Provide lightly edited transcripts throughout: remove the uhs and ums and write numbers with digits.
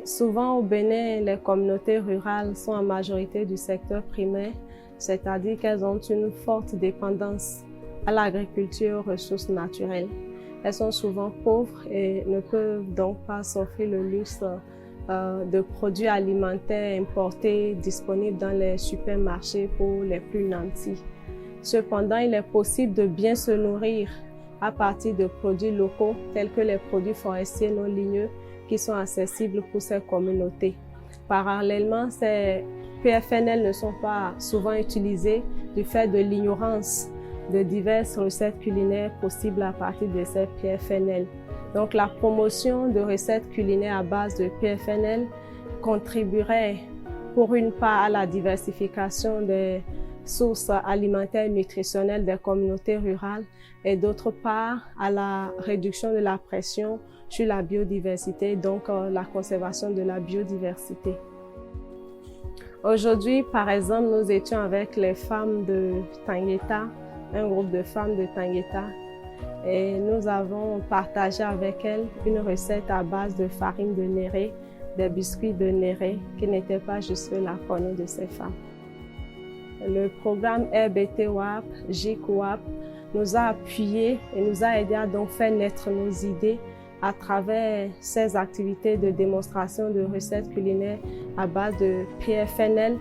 Souvent au Bénin, les communautés rurales sont en majorité du secteur primaire, c'est-à-dire qu'elles ont une forte dépendance à l'agriculture et aux ressources naturelles. Elles sont souvent pauvres et ne peuvent donc pas s'offrir le luxe de produits alimentaires importés disponibles dans les supermarchés pour les plus nantis. Cependant, il est possible de bien se nourrir à partir de produits locaux tels que les produits forestiers non ligneux qui sont accessibles pour ces communautés. Parallèlement, ces PFNL ne sont pas souvent utilisés du fait de l'ignorance de diverses recettes culinaires possibles à partir de ces PFNL. Donc, la promotion de recettes culinaires à base de PFNL contribuerait pour une part à la diversification des sources alimentaires et nutritionnelles des communautés rurales et d'autre part à la réduction de la pression sur la biodiversité, donc la conservation de la biodiversité. Aujourd'hui, par exemple, nous étions avec les femmes de Tangueta, un groupe de femmes de Tangueta, et nous avons partagé avec elles une recette à base de farine de néré, des biscuits de néré qui n'étaient pas jusque-là connus de ces femmes. Le programme RBT-WAP, JIC-WAP, nous a appuyés et nous a aidés à donc faire naître nos idées à travers ces activités de démonstration de recettes culinaires à base de PFNL.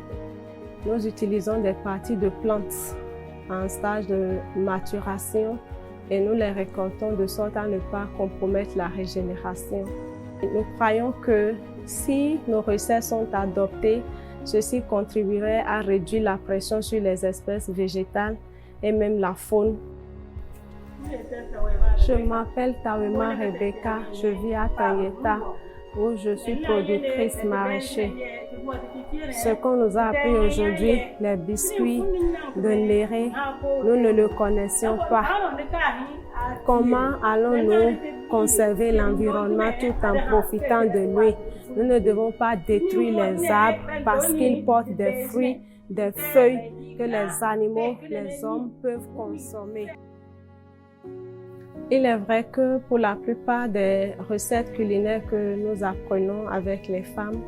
Nous utilisons des parties de plantes en stage de maturation et nous les récoltons de sorte à ne pas compromettre la régénération. Nous croyons que si nos recettes sont adoptées, ceci contribuerait à réduire la pression sur les espèces végétales et même la faune. Je m'appelle Tawema Rebecca, je vis à Tangueta où je suis productrice maraîcher. Ce qu'on nous a appris aujourd'hui, les biscuits de néré, nous ne le connaissions pas. Comment allons-nous conserver l'environnement tout en profitant de lui? Nous ne devons pas détruire les arbres parce qu'ils portent des fruits, des feuilles que les animaux, les hommes peuvent consommer. Il est vrai que pour la plupart des recettes culinaires que nous apprenons avec les femmes,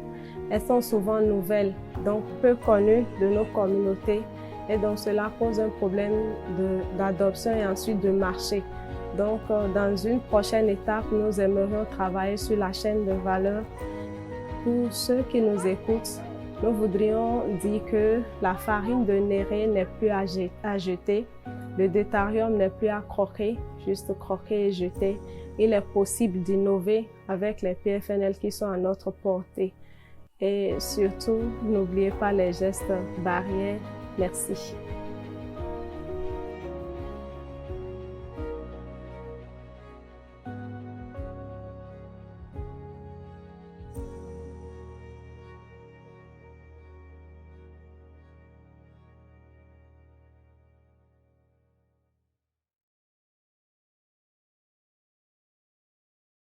elles sont souvent nouvelles, donc peu connues de nos communautés, et donc cela pose un problème d'adoption et ensuite de marché. Donc dans une prochaine étape, nous aimerions travailler sur la chaîne de valeur. Pour ceux qui nous écoutent, nous voudrions dire que la farine de néré n'est plus à jeter, le deutérium n'est plus à croquer, juste croquer et jeter. Il est possible d'innover avec les PFNL qui sont à notre portée. Et surtout, n'oubliez pas les gestes barrières. Merci.